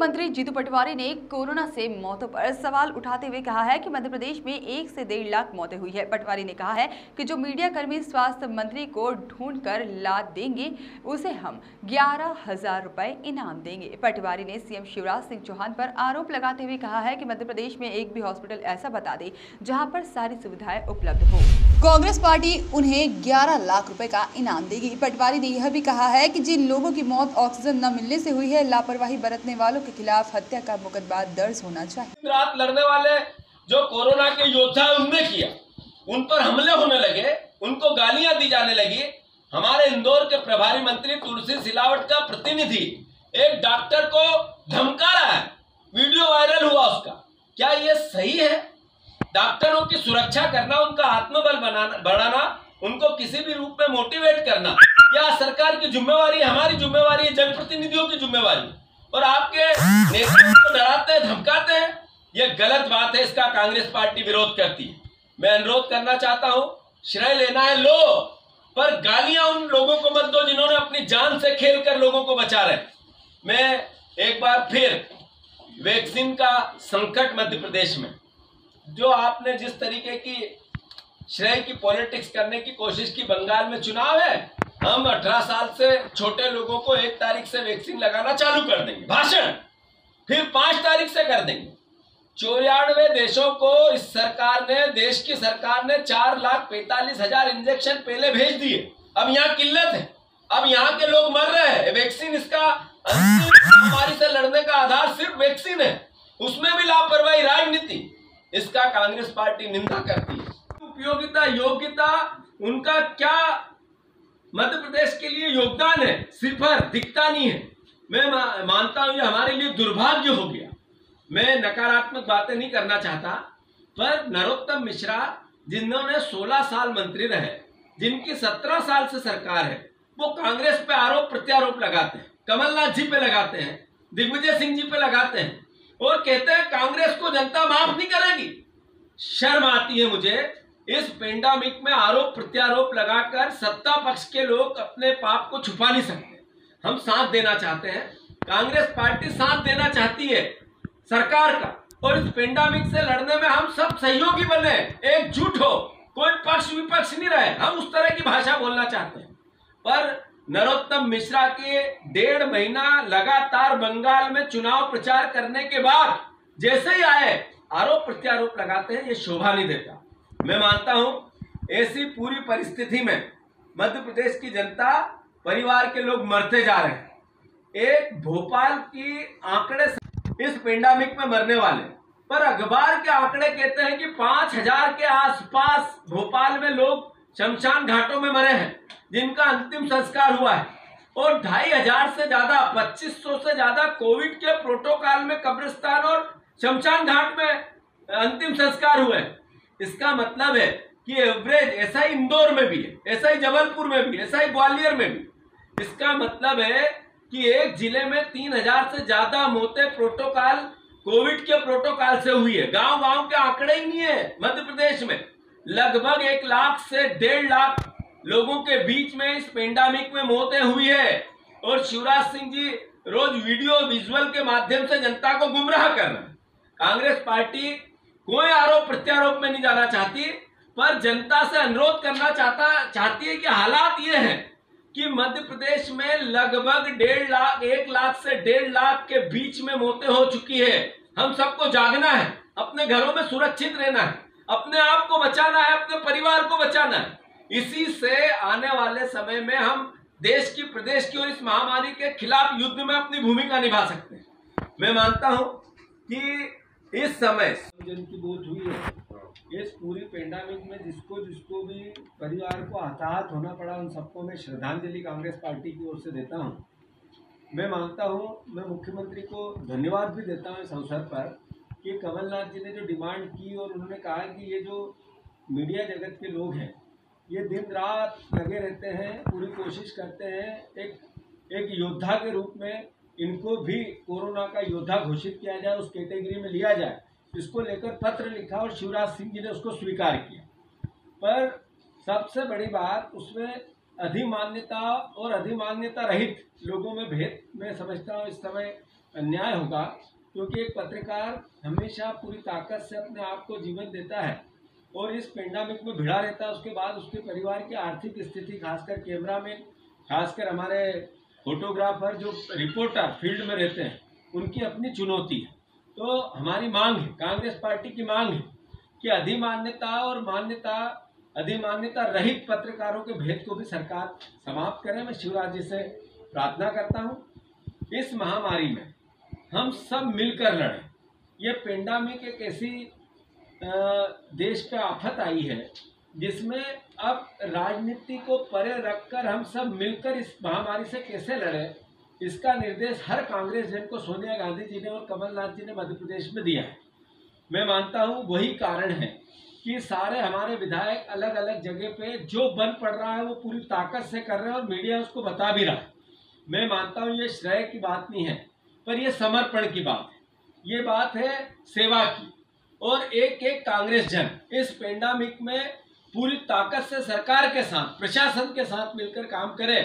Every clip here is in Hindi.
मंत्री जीतू पटवारी ने कोरोना से मौतों पर सवाल उठाते हुए कहा है कि मध्य प्रदेश में 1 से 1.5 लाख मौतें हुई है। पटवारी ने कहा है कि जो मीडिया कर्मी स्वास्थ्य मंत्री को ढूंढ कर ला देंगे उसे हम 11,000 रुपए इनाम देंगे। पटवारी ने सीएम शिवराज सिंह चौहान पर आरोप लगाते हुए कहा है कि मध्य प्रदेश में एक भी हॉस्पिटल ऐसा बता दे जहां पर सारी सुविधाएं उपलब्ध हो। कांग्रेस पार्टी उन्हें 11 लाख रुपए का इनाम देगी। पटवारी ने यह भी कहा है कि जिन लोगों की मौत ऑक्सीजन न मिलने से हुई है, लापरवाही बरतने वालों के खिलाफ हत्या का मुकदमा दर्ज होना चाहिए। रात लड़ने वाले जो कोरोना के योद्धा उनने किया, उन पर हमले होने लगे, उनको गालियां दी जाने लगी। हमारे इंदौर के प्रभारी मंत्री तुलसी सिलावट का प्रतिनिधि एक डॉक्टर को धमका रहा है, वीडियो वायरल हुआ उसका। क्या ये सही है? डॉक्टरों की सुरक्षा करना, उनका आत्मबल बढ़ाना, उनको किसी भी रूप में मोटिवेट करना, यह सरकार की जिम्मेवारी है, हमारी जिम्मेवारी है, जनप्रतिनिधियों की जिम्मेवारी। और आपके नेताओं को डराते हैं, धमकाते हैं, यह गलत बात है। इसका कांग्रेस पार्टी विरोध करती है। मैं अनुरोध करना चाहता हूं, श्रेय लेना है लो, पर गालियां उन लोगों को मत दो जिन्होंने अपनी जान से खेलकर लोगों को बचा रहे। मैं एक बार फिर वैक्सीन का संकट मध्य प्रदेश में, जो आपने जिस तरीके की श्रेय की पॉलिटिक्स करने की कोशिश की, बंगाल में चुनाव है, हम 18 साल से छोटे लोगों को 1 तारीख से वैक्सीन लगाना चालू कर देंगे, भाषण, फिर 5 तारीख से कर देंगे। 94 देशों को इस सरकार ने, देश की सरकार ने 4,45,000 इंजेक्शन पहले भेज दिए। अब यहाँ किल्लत है, अब यहाँ के लोग मर रहे हैं। वैक्सीन, इसका महामारी से लड़ने का आधार सिर्फ वैक्सीन है, उसमें भी लापरवाही, राजनीति, इसका कांग्रेस पार्टी निंदा करती है। उपयोगिता, योग्यता, उनका क्या मध्य प्रदेश के लिए योगदान है, सिफर, दिखता नहीं है। मैं मानता हूं ये हमारे लिए दुर्भाग्य हो गया। मैं नकारात्मक बातें नहीं करना चाहता, पर नरोत्तम मिश्रा, जिन्होंने 16 साल मंत्री रहे, जिनकी 17 साल से सरकार है, वो कांग्रेस पे आरोप प्रत्यारोप लगाते हैं, कमलनाथ जी पे लगाते हैं, दिग्विजय सिंह जी पे लगाते हैं, और कहते हैं कांग्रेस को जनता माफ नहीं करेगी। शर्म आती है मुझे। इस पेंडेमिक में आरोप प्रत्यारोप लगाकर सत्ता पक्ष के लोग अपने पाप को छुपा नहीं सकते। हम साथ देना चाहते हैं, कांग्रेस पार्टी साथ देना चाहती है सरकार का, और इस पेंडेमिक से लड़ने में हम सब सहयोगी बने, एकजुट हो, कोई पक्ष विपक्ष नहीं रहे। हम उस तरह की भाषा बोलना चाहते हैं। पर नरोत्तम मिश्रा के 1.5 महीना लगातार बंगाल में चुनाव प्रचार करने के बाद जैसे ही आए आरोप प्रत्यारोप लगाते हैं, ये शोभा नहीं देता। मैं मानता हूं ऐसी पूरी परिस्थिति में मध्य प्रदेश की जनता, परिवार के लोग मरते जा रहे हैं। एक भोपाल की आंकड़े इस पेंडेमिक में मरने वाले, पर अखबार के आंकड़े कहते हैं कि 5,000 के आसपास भोपाल में लोग शमशान घाटों में मरे हैं, जिनका अंतिम संस्कार हुआ है, और 2,500 से ज्यादा, 2,500 से ज्यादा कोविड के प्रोटोकॉल में कब्रिस्तान और शमशान घाट में अंतिम संस्कार हुए। इसका मतलब है कि एवरेज, ऐसा ही इंदौर में भी है, ऐसा ही जबलपुर में भी, ऐसा ही ग्वालियर में भी। इसका मतलब है कि एक जिले में 3,000 से ज्यादा मौतें प्रोटोकॉल, कोविड के प्रोटोकॉल से हुई है। गांव गांव के आंकड़े ही नहीं है मध्य प्रदेश में। लगभग 1 लाख से 1.5 लाख लोगों के बीच में इस पेंडेमिक में मौतें हुई है, और शिवराज सिंह जी रोज वीडियो विजुअल के माध्यम से जनता को गुमराह कर रहे हैं। कांग्रेस पार्टी कोई आरोप प्रत्यारोप में नहीं जाना चाहती, पर जनता से अनुरोध करना चाहती है कि हालात ये हैं कि मध्य प्रदेश में लगभग 1 लाख से 1.5 लाख के बीच में मौतें हो चुकी है। हम सबको जागना है, अपने घरों में सुरक्षित रहना है, अपने आप को बचाना है, अपने परिवार को बचाना है। इसी से आने वाले समय में हम देश की, प्रदेश की और इस महामारी के खिलाफ युद्ध में अपनी भूमिका निभा सकते हैं। मैं मानता हूं कि इस समय जिनकी मौत हुई है, इस पूरी पेंडेमिक में जिसको भी परिवार को हताहत होना पड़ा, उन सबको मैं श्रद्धांजलि कांग्रेस पार्टी की ओर से देता हूं। मैं मानता हूं, मैं मुख्यमंत्री को धन्यवाद भी देता हूं इस अवसर पर कि कमलनाथ जी ने जो डिमांड की, और उन्होंने कहा कि ये जो मीडिया जगत के लोग हैं, ये दिन रात लगे रहते हैं, पूरी कोशिश करते हैं एक योद्धा के रूप में इनको भी कोरोना का योद्धा घोषित किया जाए, उस कैटेगरी में लिया जाए। इसको लेकर पत्र लिखा और शिवराज सिंह जी ने उसको स्वीकार किया। पर सबसे बड़ी बात, उसमें अधिमान्यता और अधिमान्यता रहित लोगों में भेद मैं समझता हूँ इस समय अन्याय होगा, क्योंकि एक पत्रकार हमेशा पूरी ताकत से अपने आप को जीवन देता है और इस पेंडेमिक में भिड़ा रहता है। उसके बाद उसके परिवार की आर्थिक स्थिति, खासकर कैमरामैन, खासकर हमारे फोटोग्राफर जो रिपोर्टर फील्ड में रहते हैं, उनकी अपनी चुनौती है। तो हमारी मांग है, कांग्रेस पार्टी की मांग है कि अधिमान्यता और अधिमान्यता रहित पत्रकारों के भेद को भी सरकार समाप्त करे। मैं शिवराज जी से प्रार्थना करता हूं, इस महामारी में हम सब मिलकर लड़ें। ये पेंडेमिक एक ऐसी देश पे आफत आई है जिसमें अब राजनीति को परे रखकर हम सब मिलकर इस महामारी से कैसे लड़ें, इसका निर्देश हर कांग्रेस जन को सोनिया गांधी जी ने और कमलनाथ जी ने मध्य प्रदेश में दिया है। मैं मानता हूं वही कारण है कि सारे हमारे विधायक अलग अलग जगह पे जो बन पड़ रहा है वो पूरी ताकत से कर रहे हैं और मीडिया उसको बता भी रहा है। मैं मानता हूं ये श्रेय की बात नहीं है, पर ये समर्पण की बात है, ये बात है सेवा की। और एक एक कांग्रेस जन इस पेंडेमिक में पूरी ताकत से सरकार के साथ, प्रशासन के साथ मिलकर काम करे,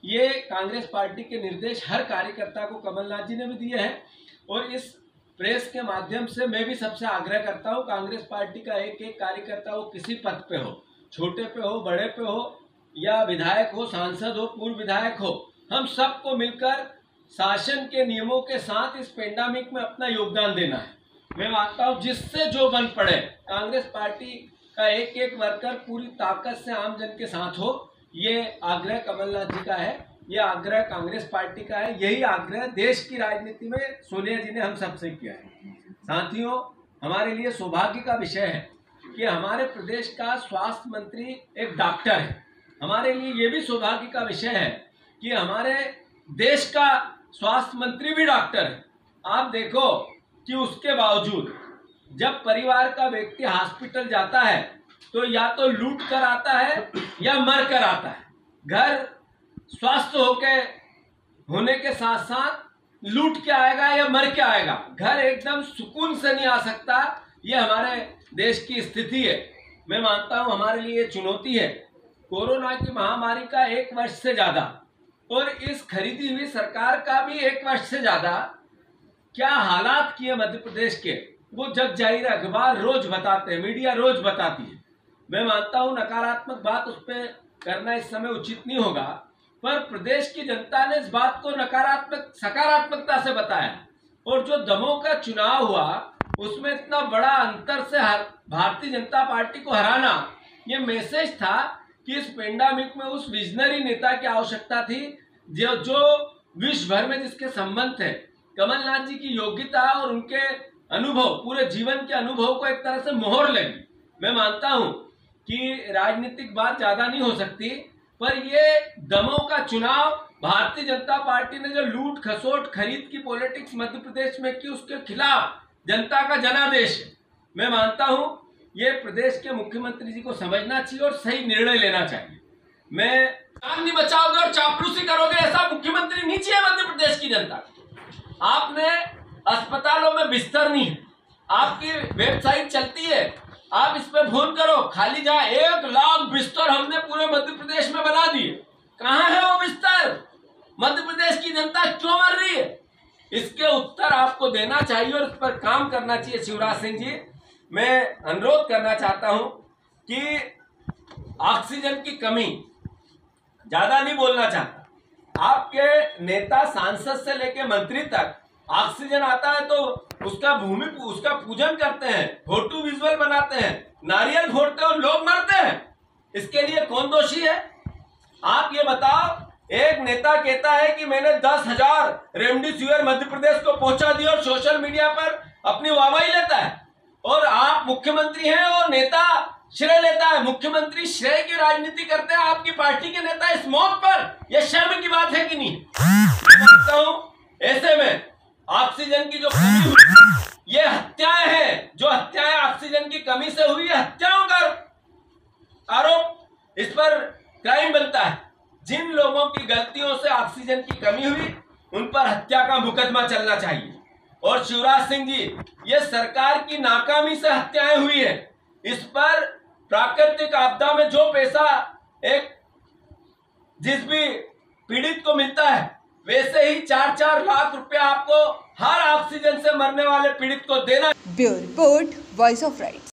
ये कांग्रेस पार्टी के निर्देश हर कार्यकर्ता को कमलनाथ जी ने भी दिए हैं। और इस प्रेस के माध्यम से मैं भी सबसे आग्रह करता हूं, कांग्रेस पार्टी का एक एक कार्यकर्ता हो, किसी पद पे हो, छोटे पे हो, बड़े पे हो, या विधायक हो, सांसद हो, पूर्व विधायक हो, हम सबको मिलकर शासन के नियमों के साथ इस पेंडेमिक में अपना योगदान देना है। मैं मानता हूं जिससे जो बन पड़े, कांग्रेस पार्टी का एक एक वर्कर पूरी ताकत से आम जन के साथ हो, ये आग्रह कमलनाथ जी का है, ये आग्रह कांग्रेस पार्टी का है, यही आग्रह देश की राजनीति में सोनिया जी ने हम सबसे किया है। साथियों, हमारे लिए सौभाग्य का विषय है कि हमारे प्रदेश का स्वास्थ्य मंत्री एक डॉक्टर है। हमारे लिए ये भी सौभाग्य का विषय है कि हमारे देश का स्वास्थ्य मंत्री भी डॉक्टर है। आप देखो कि उसके बावजूद जब परिवार का व्यक्ति हॉस्पिटल जाता है तो या तो लूट कर आता है या मर कर आता है। घर स्वस्थ होने के साथ साथ लूट के आएगा या मर के आएगा, घर एकदम सुकून से नहीं आ सकता। ये हमारे देश की स्थिति है। मैं मानता हूं हमारे लिए चुनौती है कोरोना की महामारी का 1 वर्ष से ज्यादा, और इस खरीदी हुई सरकार का भी 1 वर्ष से ज्यादा क्या हालात किए मध्य प्रदेश के, वो जग जाहिर अखबार रोज बताते हैं, मीडिया रोज बताती है। मैं मानता हूं नकारात्मक बात उस पर करना इस समय उचित नहीं होगा, पर प्रदेश की जनता ने इस बात को सकारात्मकता से बताया। और जो दमों का चुनाव हुआ उसमें इतना बड़ा अंतर से भारतीय जनता पार्टी को हराना, ये मैसेज था कि इस पेंडेमिक में उस विजनरी नेता की आवश्यकता थी जो विश्व भर में जिसके संबंध थे। कमलनाथ जी की योग्यता और उनके अनुभव, पूरे जीवन के अनुभव को एक तरह से मोहर लगी। मैं मानता हूं कि राजनीतिक बात ज्यादा नहीं हो सकती, पर ये दमों का चुनाव भारतीय जनता पार्टी ने जो लूट खसोट खरीद की पॉलिटिक्स मध्य प्रदेश में की, उसके खिलाफ जनता का जनादेश है। मैं मानता हूं ये प्रदेश के मुख्यमंत्री जी को समझना चाहिए और सही निर्णय लेना चाहिए। मैं जान नहीं बचाओगे और चापलूसी करोगे, ऐसा मुख्यमंत्री नहीं चाहिए मध्य प्रदेश की जनता। आपने अस्पतालों में बिस्तर नहीं है, आपकी वेबसाइट चलती है, आप इस पे फोन करो, खाली जहां 1 लाख बिस्तर हमने पूरे मध्य प्रदेश में बना दिए, कहां है वो बिस्तर? मध्य प्रदेश की जनता क्यों मर रही है? इसके उत्तर आपको देना चाहिए और इस पर काम करना चाहिए। शिवराज सिंह जी, मैं अनुरोध करना चाहता हूं कि ऑक्सीजन की कमी, ज्यादा नहीं बोलना चाहता, आपके नेता सांसद से लेके मंत्री तक ऑक्सीजन आता है तो उसका पूजन करते हैं, फोटो विजुअल बनाते हैं, नारियल फोड़ते हैं और लोग मरते हैं। इसके लिए कौन दोषी है? आप ये बताओ। एक नेता कहता है कि मैंने 10,000 रेमडेसिविर मध्य प्रदेश को पहुंचा दिया और सोशल मीडिया पर अपनी वाहवाही लेता है, और आप मुख्यमंत्री हैं और नेता श्रेय लेता है। मुख्यमंत्री श्रेय की राजनीति करते हैं, आपकी पार्टी के नेता इस मौत पर, यह शर्म की बात है कि नहीं? ऐसे में ऑक्सीजन की जो कमी हुई, ये हत्याएं हैं, जो हत्याएं ऑक्सीजन की कमी से हुई है, हत्याओं का आरोप, इस पर क्राइम बनता है। जिन लोगों की गलतियों से ऑक्सीजन की कमी हुई उन पर हत्या का मुकदमा चलना चाहिए। और शिवराज सिंह जी, ये सरकार की नाकामी से हत्याएं हुई है, इस पर प्राकृतिक आपदा में जो पैसा जिस भी पीड़ित को मिलता है, वैसे ही 4-4 लाख रुपया आपको हर ऑक्सीजन से मरने वाले पीड़ित को देना। Bureau report, voice of rights.